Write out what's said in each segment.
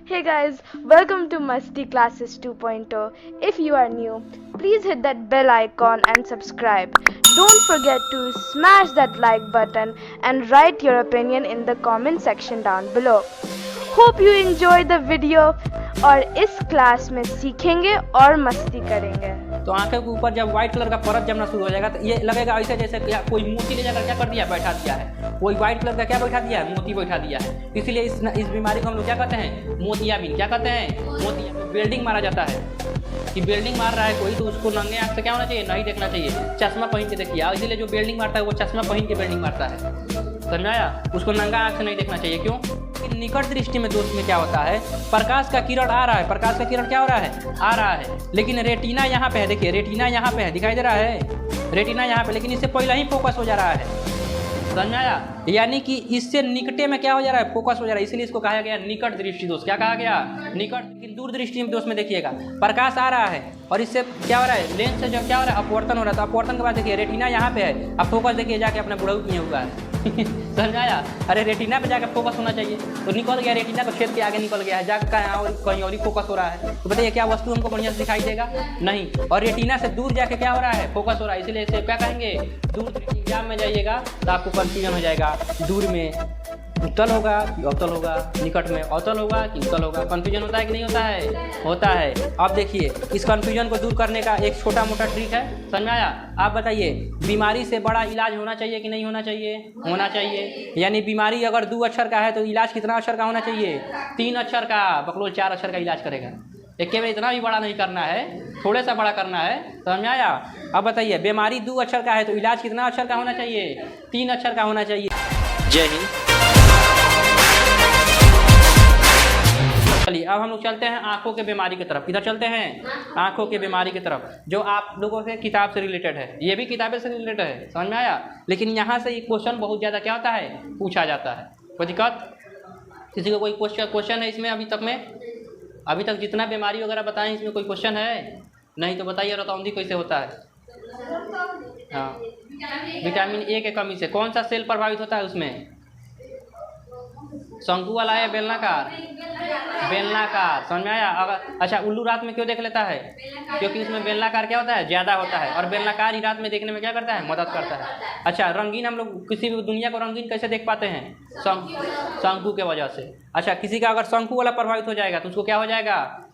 Hey guys, welcome to Musty Classes 2.0. If you are new, please hit that bell icon and subscribe. Don't forget to smash that like button and write your opinion in the comment section down below. Hope you enjoy the video और इस class में सीखेंगे और मस्ती करेंगे। तो आंखें के ऊपर जब व्हाइट कलर का परत जमना शुरू हो जाएगा तो ये लगेगा ऐसे जैसे कोई मोती ले जाकर क्या कर दिया, बैठा दिया है। कोई व्हाइट कलर का क्या बैठा दिया है, मोती बैठा दिया है। इसलिए इस बीमारी को हम लोग क्या कहते हैं, मोतियाबिंद। क्या कहते हैं, मोतियाबिंद। बिल्डिंग मारा जाता है कि बिल्डिंग मार रहा है कोई, तो उसको नंगे आंख से क्या होना चाहिए, नहीं देखना चाहिए, चश्मा पहन के देखिए। इसीलिए जो बिल्डिंग मारता है वो चश्मा पहन के बिल्डिंग मारता है, समझ आया। उसको नंगा आंख से नहीं देखना चाहिए। क्यों? निकट दृष्टि में दोस्त में क्या होता है, प्रकाश का किरण आ रहा है, प्रकाश का किरण क्या हो रहा है, आ रहा है, लेकिन रेटिना यहाँ पे है। देखिए रेटिना यहाँ पे है, दिखाई दे रहा है रेटिना यहाँ पे, लेकिन इससे पहले ही फोकस हो जा रहा है, समझ आया। यानी कि इससे निकटे में क्या हो जा रहा है, फोकस हो जा रहा है। इसलिए इसको कहा गया निकट दृष्टि दोष। क्या कहा गया, निकट। लेकिन दूर दृष्टि में दोष में देखिएगा प्रकाश आ रहा है और इससे क्या हो रहा है, लेंस से जब क्या हो रहा है, अपवर्तन हो रहा है। तो अपवर्तन के बाद देखिए रेटिना यहाँ पे है, अब फोकस देखिए जाके अपने बुढ़ऊ किए हुआ है समझ आया। अरे रेटिना पे जाकर फोकस होना चाहिए, तो निकल गया, रेटिना को छेद के आगे निकल गया है, जाकर कहीं और ही फोकस हो रहा है। तो बताइए क्या वस्तु हमको बढ़िया से दिखाई देगा, नहीं। और रेटिना से दूर जाके क्या हो रहा है, फोकस हो रहा है। इसलिए इसे क्या कहेंगे, दूर। एग्जाम में जाइएगा तो आपको कंफ्यूजन हो जाएगा, दूर में उत्तल होगा कि अवतल होगा, निकट में अवतल होगा कि उत्तल होगा। कंफ्यूजन होता है कि नहीं होता है, होता है। अब देखिए इस कंफ्यूजन को दूर करने का एक छोटा मोटा ट्रिक है, समझ में आया। आप बताइए बीमारी से बड़ा इलाज होना चाहिए कि नहीं होना चाहिए, होना चाहिए। यानी बीमारी अगर 2 अक्षर का है तो इलाज कितना अक्षर का होना चाहिए, 3 अक्षर का। बकलोल 4 अक्षर का इलाज करेगा। एक में इतना भी बड़ा नहीं करना है, थोड़े सा बड़ा करना है, समझ में आया। अब बताइए बीमारी 2 अक्षर का है तो इलाज कितना अक्षर का होना चाहिए, 3 अक्षर का होना चाहिए। जय हिंद। चलिए अब हम लोग चलते हैं आंखों के बीमारी की तरफ। इधर चलते हैं आंखों के बीमारी की तरफ, जो आप लोगों से किताब से रिलेटेड है। ये भी किताबें से रिलेटेड है, समझ में आया। लेकिन यहाँ से ये क्वेश्चन बहुत ज़्यादा क्या होता है, पूछा जाता है। कोई दिक्कत, किसी को कोई क्वेश्चन है इसमें अभी तक में? अभी तक जितना बीमारी वगैरह बताएं इसमें कोई क्वेश्चन है? नहीं तो बताइए रतौंधी कैसे होता है। हाँ, विटामिन ए के कमी से कौन सा सेल प्रभावित होता है उसमें, शंकु वाला है बेलनाकार, बेलनाकार, समझ में आया। अगर अच्छा उल्लू रात में क्यों देख लेता है, क्योंकि उसमें बेलनाकार क्या होता है, ज़्यादा होता है, और बेलनाकार ही रात में देखने में क्या करता है, मदद करता है। अच्छा रंगीन, हम लोग किसी भी दुनिया को रंगीन कैसे देख पाते हैं, शंकु के वजह से। अच्छा किसी का अगर शंकु वाला प्रभावित हो जाएगा तो उसको क्या हो जाएगा,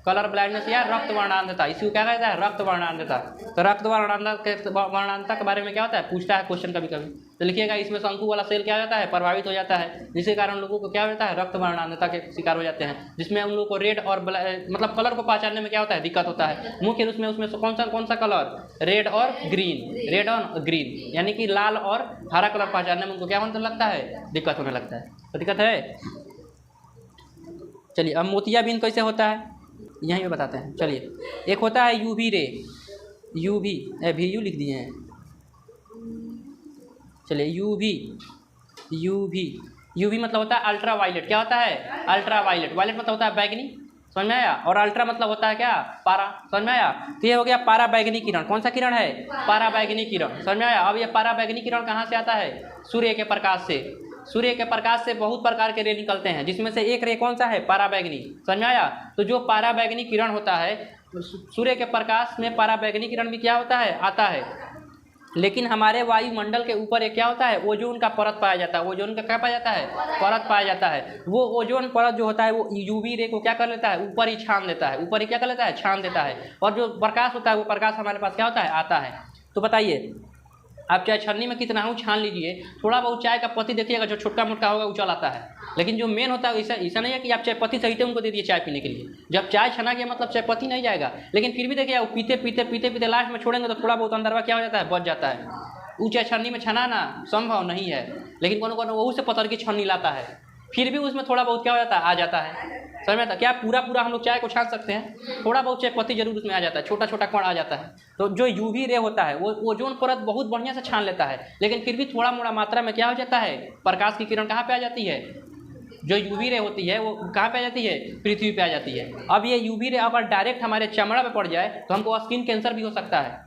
कलर ब्लाइंडनेस या रक्त वर्णांधता। इसको क्या कहता है, रक्त वर्णांधता। तो रक्त वर्णांधता के बारे में क्या होता है, पूछता है क्वेश्चन कभी कभी। तो लिखिएगा इसमें शंकु वाला सेल क्या हो जाता है, प्रभावित हो जाता है, जिसके कारण लोगों को क्या होता है, रक्त वर्णांधता के शिकार हो जाते हैं, जिसमें उन लोगों को रेड और मतलब कलर को पहचानने में क्या होता है, दिक्कत होता है। मुख्य रूप में उसमें कौन सा कलर, रेड और ग्रीन, रेड और ग्रीन, यानी कि लाल और हरा कलर पहचानने में उनको क्या होने लगता है, दिक्कत होने लगता है। तो दिक्कत है। चलिए अब मोतियाबिंद कैसे होता है यहीं पे बताते हैं। चलिए एक होता है यूवी रे, यूवी यू लिख दिए हैं। चलिए यूवी मतलब होता है अल्ट्रा वायलेट। क्या होता है, अल्ट्रा वायलेट। वायलेट मतलब होता है बैगनी, समझ में आया। और अल्ट्रा मतलब होता है क्या, पारा, समझ में आया। तो ये हो गया पारा बैगनी किरण। कौन सा किरण है, पारा बैगनी किरण, समझ में आया। अब ये पारा बैगनी किरण कहाँ से आता है, सूर्य के प्रकाश से। सूर्य के प्रकाश से बहुत प्रकार के रे निकलते हैं, जिसमें से एक रे कौन सा है, पाराबैंगनी, समझ में आया। तो जो पाराबैंगनी किरण होता है, सूर्य के प्रकाश में पाराबैंगनी किरण भी क्या होता है, आता है। लेकिन हमारे वायुमंडल के ऊपर एक क्या होता है, ओजोन का परत पाया जाता है। ओजोन का क्या पाया जाता है, परत पाया जाता है। वो ओजोन परत जो होता है वो यूवी रे को क्या कर लेता है, ऊपर ही छान देता है, ऊपर ही क्या कर लेता है, छान देता है। और जो प्रकाश होता है वो प्रकाश हमारे पास क्या होता है, आता है। तो बताइए आप चाहे छन्नी में कितना हूँ छान लीजिए, थोड़ा बहुत चाय का पत्ती देखिएगा, जो छोटा मोटा होगा उछल आता है। लेकिन जो मेन होता है ऐसा नहीं है कि आप चाय पत्ती सहित उनको दे दिए चाय पीने के लिए। जब चाय छना गया मतलब चाय पत्ती नहीं जाएगा, लेकिन फिर भी देखिए वो पीते लास्ट में छोड़ेंगे तो थोड़ा बहुत अंदरवा क्या हो जाता है, बच जाता है। वो चाय छन्नी में छनाना संभव नहीं है, लेकिन कोनो वह से पत्थर की छन्नी लाता है, फिर भी उसमें थोड़ा बहुत क्या हो जाता है, आ जाता है। समझ में आता क्या, पूरा हम लोग चाय को छान सकते हैं, थोड़ा बहुत चाय पत्ती जरूर उसमें आ जाता है, छोटा छोटा कण आ जाता है। तो जो यूवी रे होता है वो ओजोन परत बहुत बढ़िया से छान लेता है, लेकिन फिर भी थोड़ा मोड़ा मात्रा में क्या हो जाता है, प्रकाश की किरण कहाँ पे आ जाती है, जो यूवी रे होती है वो कहाँ पे आ जाती है, पृथ्वी पे आ जाती है। अब ये यूवी रे अगर डायरेक्ट हमारे चमड़ा पे पड़ जाए तो हमको स्किन कैंसर भी हो सकता है,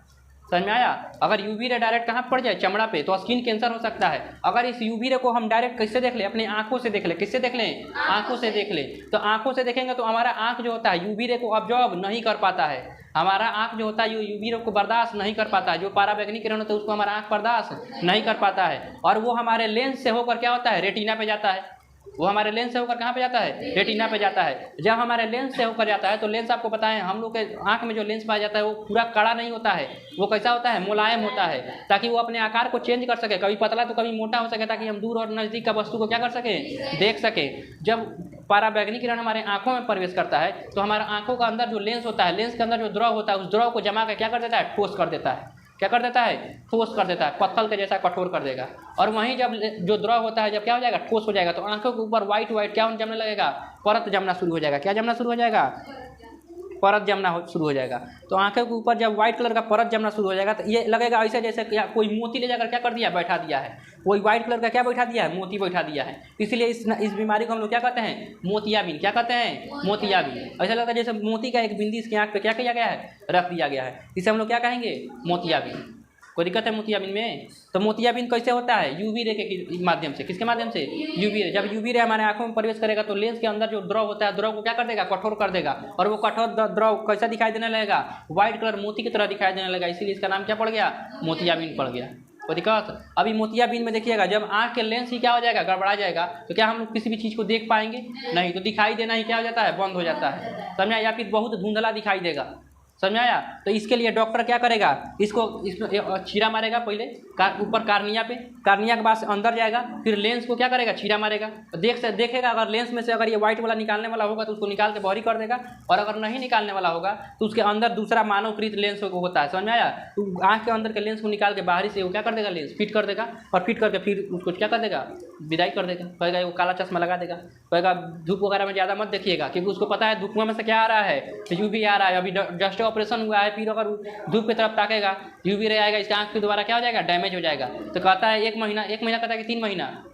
समझ में आया। अगर यूवी रे डायरेक्ट कहाँ पड़ जाए, चमड़ा पे, तो स्किन कैंसर हो सकता है। अगर इस यूवी रे को हम डायरेक्ट कैसे देख लें, अपने आंखों से देख लें। किससे देख लें? आंखों से देख लें। तो आंखों से देखेंगे तो हमारा आंख जो होता है यूवी रे को ऑब्जॉर्ब नहीं कर पाता है। हमारा आंख जो होता है यूवी रे को बर्दाश्त नहीं कर पाता है। जो पराबैंगनी किरण होता है उसको हमारा आंख बर्दाश्त नहीं कर पाता है, और वो हमारे लेंस से होकर क्या होता है, रेटिना पे जाता है। वो हमारे लेंस से होकर कहाँ पे जाता है? रेटिना पे जाता है। जब हमारे लेंस से होकर जाता है तो लेंस आपको पता है, हम लोग के आंख में जो लेंस पाया जाता है वो पूरा कड़ा नहीं होता है। वो कैसा होता है? मुलायम होता है, ताकि वो अपने आकार को चेंज कर सके, कभी पतला तो कभी मोटा हो सके, ताकि हम दूर और नज़दीक का वस्तु को क्या कर सके, देख सके। जब पराबैंगनी किरण हमारे आंखों में प्रवेश करता है तो हमारा आंखों का अंदर जो लेंस होता है, लेंस के अंदर जो द्रव होता है, उस द्रव को जमा कर क्या कर देता है? ठोस कर देता है। क्या कर देता है? ठोस कर देता है, पत्थर के जैसा कठोर कर देगा। और वहीं जब जो द्रव होता है जब क्या हो जाएगा? ठोस हो जाएगा, तो आंखों के ऊपर व्हाइट क्या जमने लगेगा? परत जमना शुरू हो जाएगा। क्या जमना शुरू हो जाएगा? परत जमना शुरू हो जाएगा। तो आंखों के ऊपर जब व्हाइट कलर का परत जमना शुरू हो जाएगा तो ये लगेगा ऐसे जैसे कोई मोती ले जाकर क्या कर दिया? बैठा दिया है। कोई व्हाइट कलर का क्या बैठा दिया है? मोती बैठा दिया है। इसलिए इस बीमारी को हम लोग क्या कहते हैं? मोतियाबिंद। क्या कहते हैं? मोतियाबिंद। ऐसा लगता है जैसे मोती का एक बिंदी इसकी आंख पे क्या किया गया है? रख दिया गया है। इसे हम लोग क्या कहेंगे? मोतियाबिंद। कोई दिक्कत है मोतियाबिंद में? तो मोतियाबिंद कैसे होता है? यूवी रे के माध्यम से। किसके माध्यम से? UV ray. जब यूवी रे हमारे आंखों में प्रवेश करेगा तो लेंस के अंदर जो द्रव होता है, द्रव को क्या कर देगा? कठोर कर देगा। और वो कठोर द्रव कैसा दिखाई देने लगेगा? व्हाइट कलर मोती की तरह दिखाई देने लगेगा। इसीलिए इसका नाम क्या पड़ गया? मोतियाबिंद पड़ गया। कोई दिक्कत? अभी मोतियाबिंद में देखिएगा, जब आंख के लेंस ही क्या हो जाएगा? गड़बड़ा जाएगा, तो क्या हम लोग किसी भी चीज़ को देख पाएंगे? नहीं। तो दिखाई देना ही क्या हो जाता है? बंद हो जाता है। समझ में? या फिर बहुत धुंधला दिखाई देगा। समझ में आया? तो इसके लिए डॉक्टर क्या करेगा? इसमें चीरा मारेगा पहले ऊपर कार्निया पे, कार्निया के बाद अंदर जाएगा, फिर लेंस को क्या करेगा? चीरा मारेगा। देखेगा अगर लेंस में से अगर ये व्हाइट वाला निकालने वाला होगा तो उसको निकाल के बाहरी कर देगा, और अगर नहीं निकालने वाला होगा तो उसके अंदर दूसरा मानवकृत लेंस होता है। समझ में आया? तो आँख के अंदर के लेंस को निकाल के बाहरी से वो क्या कर देगा? लेंस फिट कर देगा, और फिट करके फिर उसको क्या कर देगा? विदाई कर देगा। कहेगा वो काला चश्मा लगा देगा। कहेगा धूप वगैरह में ज़्यादा मत देखिएगा, क्योंकि उसको पता है धूप में से क्या आ रहा है? यूवी आ रहा है। अभी जस्ट ऑपरेशन हुआ है, फिर अगर धूप की तरफ ताकेगा यूवी रे आएगा, इसका आंख के दोबारा क्या हो जाएगा? डैमेज हो जाएगा। तो कहता है 1 महीना कहता है कि 3 महीना,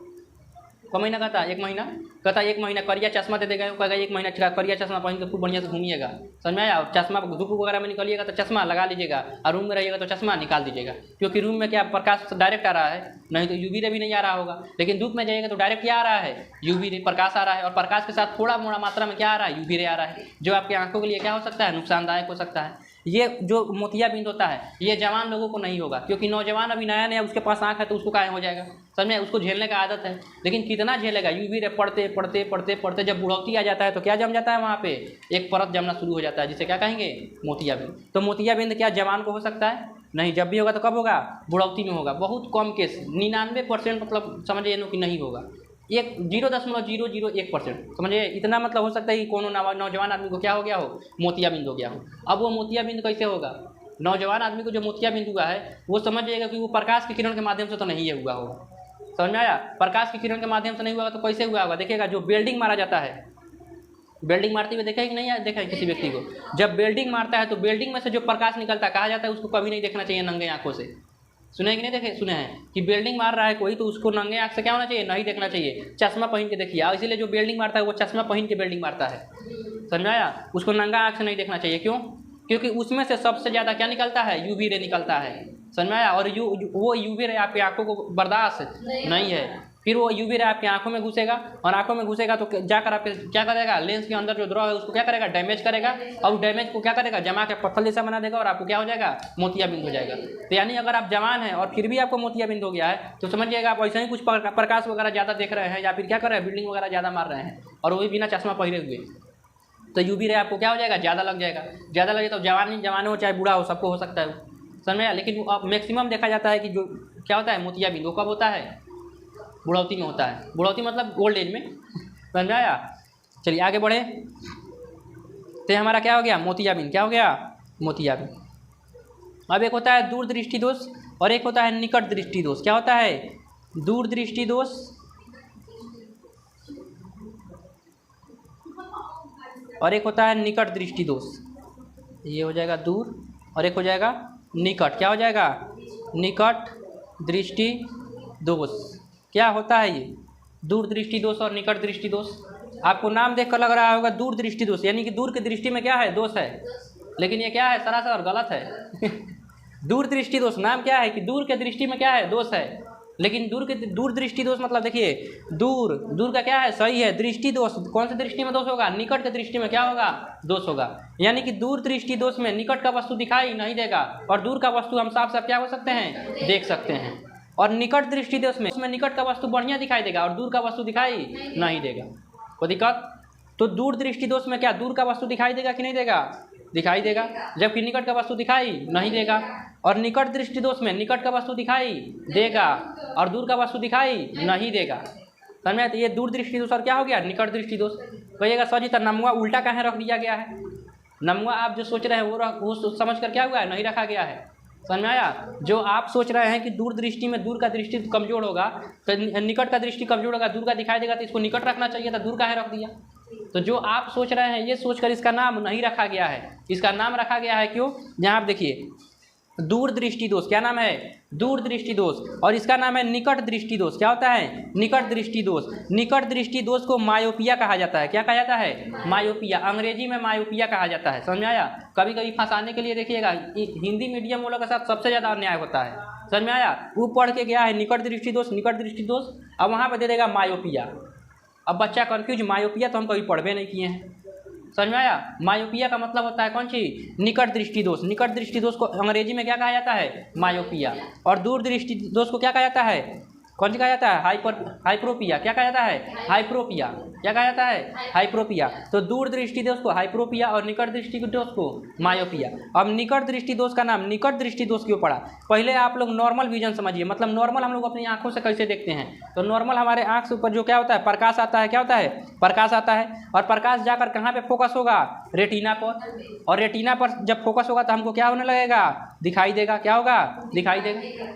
क महीना कहता है 1 महीना, कहता है 1 महीना करिया चश्मा दे देगा। कहेगा 1 महीना करिया चश्मा पहन के खूब बढ़िया से घूमिएगा। समझ में आया? चश्मा धूप वगैरह में निकलिएगा तो चश्मा लगा लीजिएगा, और रूम में रहिएगा तो चश्मा निकाल दीजिएगा, क्योंकि रूम में क्या प्रकाश डायरेक्ट आ रहा है, नहीं तो यूवी रे भी नहीं आ रहा होगा। लेकिन धूप में जाइएगा तो डायरेक्ट क्या आ रहा है? यूवी रे, प्रकाश आ रहा है, और प्रकाश के साथ थोड़ा मोड़ा मात्रा में क्या आ रहा है? यूवी रे आ रहा है, जो आपकी आंखों के लिए क्या हो सकता है? नुकसानदायक हो सकता है। ये जो मोतियाबिंद होता है ये जवान लोगों को नहीं होगा, क्योंकि नौजवान अभी नया नया उसके पास आँख है तो उसको काहे हो जाएगा। समझ में? उसको झेलने का आदत है, लेकिन कितना झेलेगा? यूवी रे पढ़ते पढ़ते पढ़ते पढ़ते जब बुढ़ौती आ जाता है तो क्या जम जाता है? वहाँ पे एक परत जमना शुरू हो जाता है, जिसे क्या कहेंगे? मोतियाबिंद। तो मोतियाबिंद क्या जवान को हो सकता है? नहीं। जब भी होगा तो कब होगा? बुढ़ौती में होगा। बहुत कम केस, 99% मतलब समझिए कि नहीं होगा। 0.001% समझिए, इतना मतलब हो सकता है कि कोनो नौजवान आदमी को क्या हो गया हो? मोतियाबिंद हो गया हो। अब वो मोतियाबिंद कैसे होगा? नौजवान आदमी को जो मोतियाबिंद हुआ है वो समझ जाएगा कि वो प्रकाश की किरण के माध्यम से तो नहीं हुआ होगा। समझ में आया? प्रकाश की किरण के माध्यम से नहीं हुआ तो कैसे हुआ होगा? देखिएगा, जो बेल्डिंग मारा जाता है, बेल्डिंग मारते हुए देखा है कि नहीं देखा है किसी व्यक्ति को? जब बेल्डिंग मारता है तो बेल्डिंग में से जो प्रकाश निकलता है, कहा जाता है उसको कभी नहीं देखना चाहिए नंगे आंखों से। सुने कि नहीं देखे? सुने हैं कि बेल्डिंग मार रहा है कोई तो उसको नंगे आंख से क्या होना चाहिए? नहीं देखना चाहिए, चश्मा पहन के देखिए। इसीलिए जो बेल्डिंग मारता है वो चश्मा पहन के बेल्डिंग मारता है। समझ में आया? उसको नंगा आंख से नहीं देखना चाहिए। क्यों? क्योंकि उसमें से सबसे ज़्यादा क्या निकलता है? यूवी रे निकलता है। समझ में आया? और वो यूवी रे आपकी आंखों को बर्दाश्त नहीं है, फिर वो यूवी रे आपकी आंखों में घुसेगा, और आंखों में घुसेगा तो जाकर आप क्या करेगा? लेंस के अंदर जो द्रव है उसको क्या करेगा? डैमेज करेगा, और डैमेज को क्या करेगा? जमा के पत्थर जैसा बना देगा, और आपको क्या हो जाएगा? मोतियाबिंद हो जाएगा। तो यानी अगर आप जवान हैं और फिर भी आपको मोतियाबिंद हो गया है तो समझिएगा आप ऐसे ही कुछ प्रकाश वगैरह ज़्यादा देख रहे हैं, या फिर क्या कर रहे हैं? बिल्डिंग वगैरह ज़्यादा मार रहे हैं, और वो भी बिना चश्मा पहने हुए, तो यूवी रे आपको क्या हो जाएगा? ज़्यादा लग जाएगा। ज़्यादा लगे तो जवान हो चाहे बूढ़ा हो, सबको हो सकता है। समझ में आया? लेकिन अब मैक्सिमम देखा जाता है कि जो क्या होता है मोतियाबिंद, वो कब होता है? बुढ़ौती में होता है। बुढ़ौती मतलब ओल्ड एज में। समझ में आया? चलिए आगे बढ़े। तो हमारा क्या हो गया? मोतियाबिंद। क्या हो गया? मोतियाबिंद। अब एक होता है दूरदृष्टि दोष, और एक होता है निकट दृष्टि दोष। क्या होता है? दूरदृष्टि दोष और एक होता है निकट दृष्टि दोष। ये हो जाएगा दूर, और एक हो जाएगा निकट। क्या हो जाएगा? निकट दृष्टि दोष। क्या होता है ये? दूर दृष्टि दोष और निकट दृष्टि दोष। आपको नाम देखकर लग रहा होगा दूर दृष्टि दोष, यानी कि दूर की दृष्टि में क्या है? दोष है, लेकिन ये क्या है? सरासर गलत है। दूर दृष्टि दोष नाम क्या है कि दूर के दृष्टि में क्या है, दोष है। लेकिन दूर दृष्टि दोष मतलब देखिए दूर का क्या है, सही है। दृष्टि दोष कौन सी दृष्टि में दोष होगा, निकट के दृष्टि में क्या होगा, दोष होगा। यानी कि दूर दृष्टि दोष में निकट का वस्तु दिखाई नहीं देगा और दूर का वस्तु हम साफ साफ क्या हो सकते हैं, देख सकते हैं। और निकट दृष्टि दोष में उसमें निकट का वस्तु बढ़िया दिखाई देगा और दूर का वस्तु दिखाई नहीं देगा। कोई दिक्कत? तो दूर दृष्टि दोष में क्या दूर का वस्तु दिखाई देगा कि नहीं देगा, दिखाई देगा, जबकि निकट का वस्तु दिखाई नहीं देगा। और निकट दृष्टि दोष में निकट का वस्तु दिखाई देगा और दूर का वस्तु दिखाई नहीं देगा। समझ में? तो ये दूर दृष्टि दोष और क्या हो गया, निकट दृष्टि दोष। कहिएगा सर जी तो नमुआ उल्टा कहाँ रख दिया गया है? नमुआ आप जो सोच रहे हैं वो समझ कर क्या हुआ है, नहीं रखा गया है। समझ में आया? जो आप सोच रहे हैं कि दूर दृष्टि में दूर का दृष्टि कमजोर होगा तो निकट का दृष्टि कमजोर होगा, दूर का दिखाई देगा, तो इसको निकट रखना चाहिए था, दूर काहे रख दिया? तो जो आप सोच रहे हैं ये सोचकर इसका नाम नहीं रखा गया है। इसका नाम रखा गया है क्यों, यहाँ आप देखिए दूर दृष्टि दोष, क्या नाम है, दूर दृष्टि दोष। और इसका नाम है निकट दृष्टि दोष। क्या होता है, निकट दृष्टि दोष। निकट दृष्टि दोष को मायोपिया कहा जाता है। क्या कहा जाता है, मायोपिया। अंग्रेजी में मायोपिया कहा जाता है। समझ में आया? कभी कभी फंसाने के लिए देखिएगा हिंदी मीडियम वालों के साथ सबसे ज़्यादा अन्याय होता है। समझ में आया? वो पढ़ के गया है निकट दृष्टि दोष, निकट दृष्टि दोष, अब वहाँ पर दे देगा मायोपिया। अब बच्चा कन्फ्यूज, मायोपिया तो हम कभी पढ़वे नहीं किए हैं। समझ में आया? मायोपिया का मतलब होता है कौन सी, निकट दृष्टि दोष। निकट दृष्टि दोष को अंग्रेजी में क्या कहा जाता है, मायोपिया। और दूर दृष्टि दोष को क्या कहा जाता है, कौन सी कहा जाता है, हाइप्रोपिया। क्या कहा जाता है, हाइप्रोपिया। क्या कहा जाता है, हाइप्रोपिया। तो दूर दृष्टि दोष को हाइप्रोपिया और निकट दृष्टि दोष को मायोपिया। अब निकट दृष्टि दोष का नाम निकट दृष्टि दोष क्यों पड़ा? पहले आप लोग नॉर्मल विजन समझिए, मतलब नॉर्मल हम लोग अपनी आंखों से कैसे देखते हैं। तो नॉर्मल हमारे आंख से ऊपर जो क्या होता है, प्रकाश आता है। क्या होता है, प्रकाश आता है। और प्रकाश जाकर कहाँ पे फोकस होगा, रेटिना पर। और रेटिना पर जब फोकस होगा तो हमको क्या होने लगेगा, दिखाई देगा। क्या होगा, दिखाई देगा।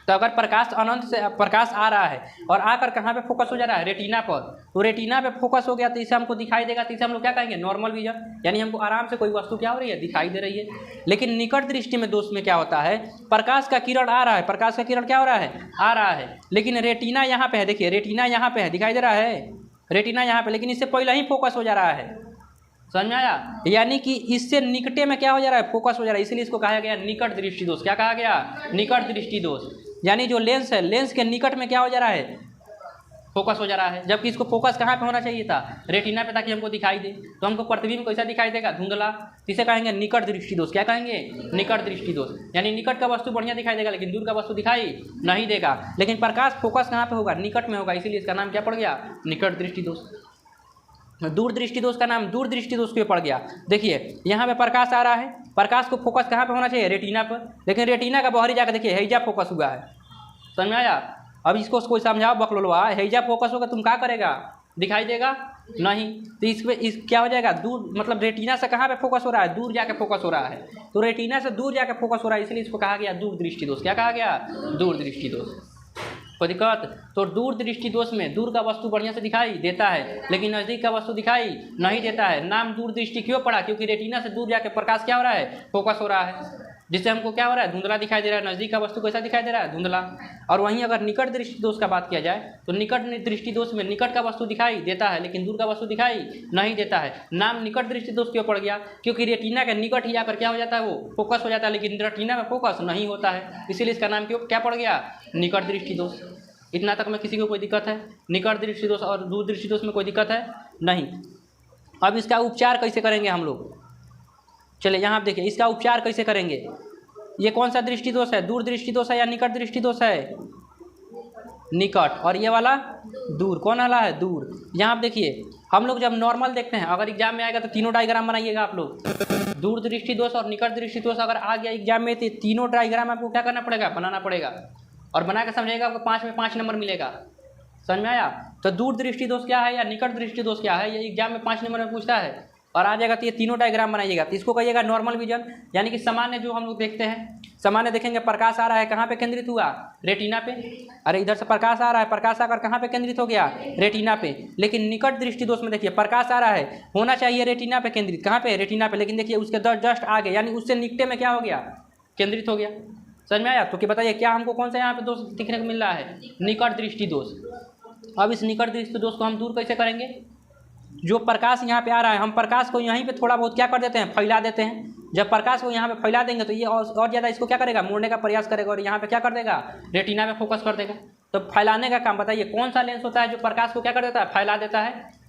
तो अगर प्रकाश अनंत से प्रकाश आ रहा है और आकर कहाँ पे फोकस हो जा रहा है, रेटिना पर, तो रेटिना पे फोकस हो गया तो इसे हमको दिखाई देगा। तो इसे हम लोग क्या कहेंगे, नॉर्मल विजन। यानी हमको आराम से कोई वस्तु क्या हो रही है, दिखाई दे रही है। लेकिन निकट दृष्टि में दोष में क्या होता है, प्रकाश का किरण आ रहा है, प्रकाश का किरण क्या हो रहा है, आ रहा है, लेकिन रेटिना यहाँ पे है। देखिए रेटिना यहाँ पे है, दिखाई दे रहा है रेटिना यहाँ पे, लेकिन इससे पहले ही फोकस हो जा रहा है। समझ में आया? यानी कि इससे निकटे में क्या हो जा रहा है, फोकस हो जा रहा है। इसलिए इसको कहा गया निकट दृष्टि दोष। क्या कहा गया, निकट दृष्टि दोष। यानी जो लेंस है, लेंस के निकट में क्या हो जा रहा है, फोकस हो जा रहा है। जबकि इसको फोकस कहाँ पे होना चाहिए था, रेटिना पे, ताकि हमको दिखाई दे। तो हमको प्रतिबिंब कैसा दिखाई देगा, धुंधला। इसे कहेंगे निकट दृष्टि दोष। क्या कहेंगे, निकट दृष्टि दोष। यानी निकट का वस्तु बढ़िया दिखाई देगा लेकिन दूर का वस्तु दिखाई नहीं देगा। लेकिन प्रकाश फोकस कहाँ पे होगा, निकट में होगा, इसीलिए इसका नाम क्या पड़ गया, निकट दृष्टि दोष। दूर दृष्टि दोष का नाम दूर दृष्टि दोष क्यों पड़ गया? देखिए यहाँ पे प्रकाश आ रहा है, प्रकाश को फोकस कहाँ पे होना चाहिए, रेटिना पर, लेकिन रेटिना का बाहरी जाकर देखिए हैजा फोकस हुआ है। समझ में आया? अब इसको कोई समझाओ बकलोलवा, हैजा फोकस होगा तुम क्या करेगा, दिखाई देगा नहीं। तो इस क्या हो जाएगा, दूर, मतलब रेटिना से कहाँ पे फोकस हो रहा है, दूर जाके फोकस हो रहा है। तो रेटिना से दूर जाके फोकस हो रहा है, इसलिए इसको कहा गया दूर दृष्टि दोष। क्या कहा गया, दूर दृष्टि दोष। कोई दिक्कत? तो दूर दृष्टि दोष में दूर का वस्तु बढ़िया से दिखाई देता है लेकिन नज़दीक का वस्तु दिखाई नहीं देता है। नाम दूर दृष्टि क्यों पड़ा, क्योंकि रेटिना से दूर जाके प्रकाश क्या हो रहा है, फोकस हो रहा है, जिससे हमको क्या हो रहा है, धुंधला दिखाई दे रहा है। नज़दीक का वस्तु कैसा दिखाई दे रहा है, धुंधला। और वहीं अगर निकट दृष्टि दोष का बात किया जाए तो निकट दृष्टि दोष में निकट का वस्तु दिखाई देता है लेकिन दूर का वस्तु दिखाई नहीं देता है। नाम निकट दृष्टि दोष क्यों पड़ गया, क्योंकि रेटिना के निकट ही आकर क्या हो जाता है, वो फोकस हो जाता है, लेकिन रेटिना में फोकस नहीं होता है। इसीलिए इसका नाम क्यों क्या पड़ गया, निकट दृष्टि दोष। इतना तक में किसी को कोई दिक्कत है? निकट दृष्टि दोष और दूर दृष्टि दोष में कोई दिक्कत है नहीं। अब इसका उपचार कैसे करेंगे हम लोग, चलिए यहाँ आप देखिए इसका उपचार कैसे करेंगे। ये कौन सा दृष्टि दोष है, दूर दृष्टि दोष है या निकट दृष्टि दोष है, निकट। और ये वाला दूर, कौन वाला है, दूर। यहाँ आप देखिए हम लोग जब नॉर्मल देखते हैं, अगर एग्जाम में आएगा तो तीनों डायग्राम बनाइएगा आप लोग। दूर दृष्टि दोष और निकट दृष्टि दोष अगर आ गया एग्जाम में तो तीनों डायग्राम आपको क्या करना पड़ेगा, बनाना पड़ेगा। और बना के समझेगा आपको 5 में 5 नंबर मिलेगा। समझ में आया? तो दूर दृष्टि दोष क्या है या निकट दृष्टि दोष क्या है, ये एग्जाम में 5 नंबर में पूछता है और आ जाएगा। तो ये तीनों डायग्राम बनाइएगा। तो इसको कहिएगा नॉर्मल विजन, यानी कि सामान्य जो हम लोग देखते हैं, सामान्य देखेंगे प्रकाश आ रहा है, कहाँ पे केंद्रित हुआ, रेटिना पे। अरे इधर से प्रकाश आ रहा है, प्रकाश आकर कहाँ पे केंद्रित हो गया, रेटिना पे। लेकिन निकट दृष्टि दोष में देखिए प्रकाश आ रहा है, होना चाहिए रेटिना पे केंद्रित, कहाँ पे, रेटिना पे, लेकिन देखिए उसके जस्ट आगे, यानी उससे निकटे में क्या हो गया, केंद्रित हो गया। समझ में आया? तो क्या बताइए क्या हमको कौन सा यहाँ पे दोष दिखने को मिल रहा है, निकट दृष्टि दोष। अब इस निकट दृष्टि दोष को हम दूर कैसे करेंगे, जो प्रकाश यहाँ पे आ रहा है, हम प्रकाश को यहीं पे थोड़ा बहुत क्या कर देते हैं, फैला देते हैं। जब प्रकाश को यहाँ पे फैला देंगे तो ये और ज़्यादा इसको क्या करेगा, मोड़ने का प्रयास करेगा और यहाँ पे क्या कर देगा, रेटिना पे फोकस कर देगा। तो फैलाने का काम बताइए कौन सा लेंस होता है जो प्रकाश को क्या कर देता है, फैला देता है,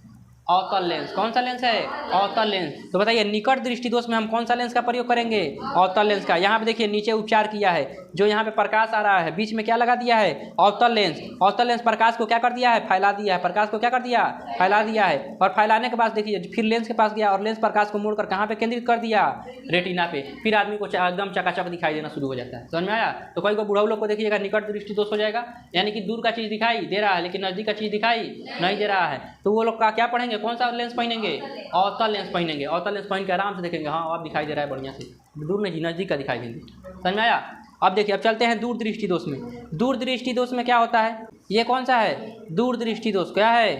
अवतल लेंस। कौन सा लेंस है, अवतल लेंस। तो बताइए निकट दृष्टि दोष में हम कौन सा लेंस का प्रयोग करेंगे, अवतल लेंस का। यहाँ पे देखिए नीचे उपचार किया है, जो यहाँ पे प्रकाश आ रहा है बीच में क्या लगा दिया है, अवतल लेंस। अवतल लेंस प्रकाश को क्या कर दिया है, फैला दिया है, प्रकाश को क्या कर दिया, फैला दिया है। और फैलाने के बाद देखिए फिर लेंस के पास गया और लेंस प्रकाश को मोड़कर कहाँ पे केंद्रित कर दिया, रेटिना पे। फिर आदमी को एकदम चकाचक दिखाई देना शुरू हो जाता है। समझ में आया। तो कोई को बूढ़ा लोग को देखिएगा निकट दृष्टि दोष हो जाएगा, यानी कि दूर का चीज़ दिखाई दे रहा है लेकिन नज़दीक का चीज़ दिखाई नहीं दे रहा है। तो वो लोग का क्या पढ़ेंगे, कौन सा लेंस पहनेंगे, अवतल लेंस पहनेंगे। अवतल लेंस पहन के आराम से देखेंगे, हाँ अब दिखाई दे रहा है बढ़िया से, दूर नहीं नज़दीक का दिखाई देंगे। समझ में आया। अब देखिए अब चलते हैं दूर दृष्टि दोष में। दूर दृष्टि दोष में क्या होता है, ये कौन सा है, दूर दृष्टि दोष क्या है,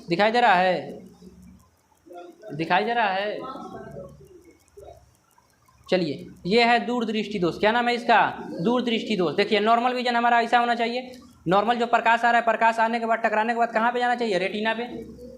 दिखाई दे रहा है, दिखाई दे रहा है। चलिए ये है दूर दृष्टि दोष। क्या नाम है इसका, दूर दृष्टि दोष। देखिए नॉर्मल विजन हमारा ऐसा होना चाहिए, नॉर्मल जो प्रकाश आ रहा है, प्रकाश आने के बाद टकराने के बाद कहाँ पे जाना चाहिए, रेटिना पे।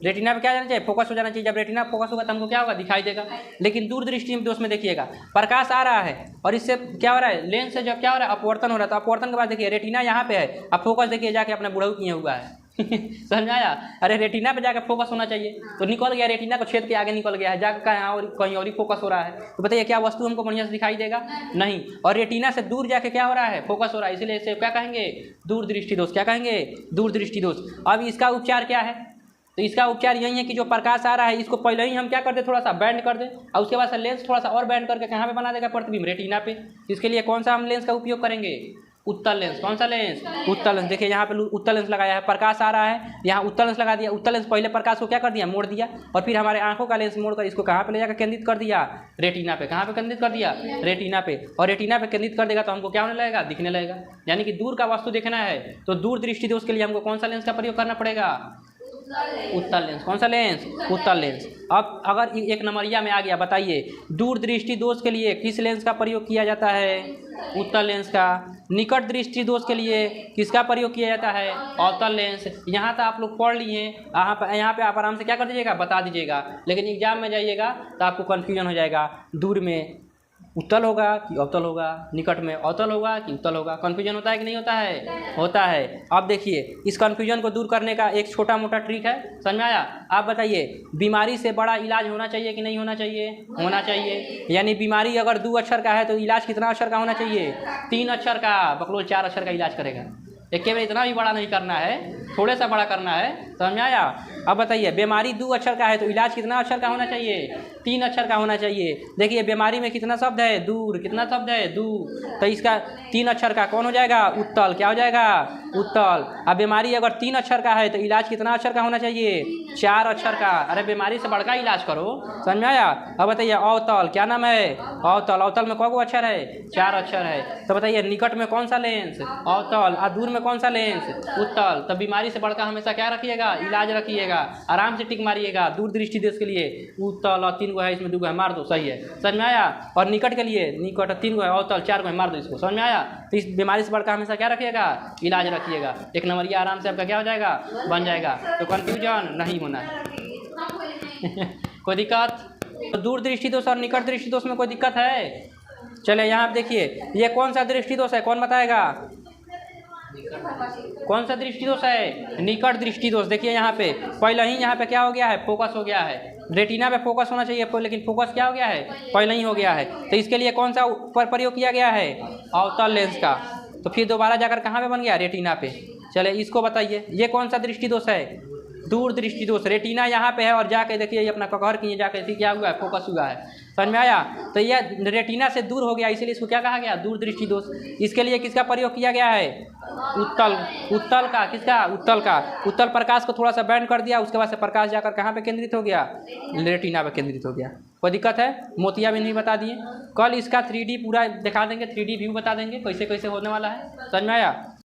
रेटिना पे क्या जाना चाहिए, फोकस हो जाना चाहिए। जब रेटिना फोकस होगा तो हमको क्या होगा, दिखाई देगा। लेकिन दूर दृष्टि दोष में देखिएगा प्रकाश आ रहा है और इससे क्या हो रहा है, लेंस से जब क्या हो रहा है, अपवर्तन हो रहा है। तो अपवर्तन के बाद देखिए रेटिना यहाँ पे है, अब फोकस देखिए जाके अपने बुढ़ऊ किए हुआ है समझ आया। अरे रेटिना पे जाकर फोकस होना चाहिए, तो निकल गया, रेटिना को छेद के आगे निकल गया है, जाकर कहीं और कहीं और ही फोकस हो रहा है। तो बताइए क्या वस्तु हमको बढ़िया से दिखाई देगा, नहीं। और रेटिना से दूर जाके क्या हो रहा है, फोकस हो रहा है, इसलिए इसे क्या कहेंगे, दूर दृष्टि दोष। क्या कहेंगे, दूर दृष्टि दोष। अब इसका उपचार क्या है, तो इसका उपचार यही है कि जो प्रकाश आ रहा है इसको पहले ही हम क्या कर दें, थोड़ा सा बैंड कर दें और उसके बाद से लेंस थोड़ा सा और बैंड करके कहाँ पे बना देगा, प्रतिबिंब रेटिना पे। इसके लिए कौन सा हम लेंस का उपयोग करेंगे, उत्तल लेंस। कौन सा लेंस, उत्तल लेंस। देखिए यहाँ पे उत्तल लेंस लगाया है, प्रकाश आ रहा है, यहाँ उत्तल लेंस लगा दिया। उत्तल लेंस पहले प्रकाश को क्या कर दिया, मोड़ दिया, और फिर हमारे आंखों का लेंस मोड़कर इसको कहाँ पे ले जाकर केंद्रित कर दिया, रेटिना पे। कहाँ पे केंद्रित कर दिया, रेटिना पे। और रेटिना पे केंद्रित कर देगा तो हमको क्या होने लगेगा, दिखने लगेगा। यानी कि दूर का वस्तु देखना है तो दूर दृष्टि दोष के लिए हमको कौन सा लेंस का प्रयोग करना पड़ेगा, उत्तल लेंस। कौन सा लेंस, उत्तल लेंस। अब अगर एक नंबरिया में आ गया, बताइए दूर दृष्टि दोष के लिए किस लेंस का प्रयोग किया जाता है, उत्तल लेंस का। निकट दृष्टि दोष के लिए किसका प्रयोग किया जाता है, अवतल लेंस। यहाँ तक आप लोग पढ़ लिए, यहाँ पे आप आराम से क्या कर दीजिएगा, बता दीजिएगा। लेकिन एग्जाम में जाइएगा तो आपको कन्फ्यूजन हो जाएगा, दूर में उत्तल होगा कि अवतल होगा, निकट में अवतल होगा कि उत्तल होगा। कन्फ्यूजन होता है कि नहीं होता है, होता है। अब देखिए इस कन्फ्यूजन को दूर करने का एक छोटा मोटा ट्रिक है, समझ में आया। आप बताइए बीमारी से बड़ा इलाज होना चाहिए कि नहीं होना चाहिए, होना चाहिए। यानी बीमारी अगर 2 अक्षर का है तो इलाज कितना अक्षर का होना चाहिए, 3 अक्षर का। बकलोल 4 अक्षर का इलाज करेगा। एक में इतना भी बड़ा नहीं करना है, थोड़े सा बड़ा करना है, समझ में आया। अब बताइए बीमारी 2 अक्षर का है तो इलाज कितना अक्षर का होना चाहिए, 3 अक्षर का होना चाहिए। देखिए बीमारी में कितना शब्द है, दूर। कितना शब्द है, दूर। तो इसका 3 अक्षर का कौन हो जाएगा, उत्तल। क्या हो जाएगा, उत्तल। अब बीमारी अगर 3 अक्षर का है तो इलाज कितना अक्षर का होना चाहिए, 4 अक्षर का। अरे बीमारी से बढ़कर इलाज करो, समझ में आया। अब बताइए अवतल, क्या नाम है, अवतल। अवतल में कौन अक्षर है, 4 अक्षर है। तो बताइए निकट में कौन सा लेंस, अवतल। और दूर में कौन सा लेंस, उत्तल। तो बीमारी से बढ़कर हमेशा क्या रखिएगा, इलाज रखिएगा। आराम से टिक मारिएगा। दूर दृष्टि दोष के लिए उत्तल और 3 गो है, इसमें 2 गो है, मार दो, सही है, समझ में आया। और निकट के लिए निकट 3 गो है, अवतल 4 गो है, मार दो इसको, समझ में आया। तो इस बीमारी से बढ़कर हमेशा क्या रखिएगा, इलाज रखिएगा। एक नंबरिया आराम से आपका क्या हो जाएगा, बन जाएगा। तो कन्फ्यूजन नहीं होना है कोई दिक्कत। तो दूर दृष्टि दोष और निकट दृष्टि दोष में कोई दिक्कत है। चले यहाँ देखिए ये कौन सा दृष्टि दोष है, कौन बताएगा, कौन सा दृष्टि दोष है, निकट दृष्टि दोष। देखिए यहाँ पे पहले ही यहाँ पे क्या हो गया है, फोकस हो गया है। रेटिना पे फोकस होना चाहिए लेकिन फोकस क्या हो गया है, पहले ही हो गया है। तो इसके लिए कौन सा ऊपर प्रयोग किया गया है, अवतल लेंस का। तो फिर दोबारा जाकर कहाँ पे बन गया, रेटिना पे। चले इसको बताइए ये कौन सा दृष्टि दोष है, दूर दृष्टि दोष। रेटिना यहाँ पे है और जाके देखिए ये अपना ककहर किए जाके क्या हुआ है, फोकस हुआ है, समझ में आया। तो यह रेटिना से दूर हो गया, इसलिए इसको क्या कहा गया, दूर दृष्टि दोष। इसके लिए किसका प्रयोग किया गया है, उत्तल। उत्तल का, किसका, उत्तल का। उत्तल प्रकाश को थोड़ा सा बैंड कर दिया, उसके बाद से प्रकाश जाकर कहाँ पे केंद्रित हो गया, रेटिना पे केंद्रित हो गया। कोई दिक्कत है, मोतिया भी नहीं बता दिए। कल इसका 3D पूरा दिखा देंगे, 3D व्यू बता देंगे कैसे कैसे होने वाला है, समझ में आया।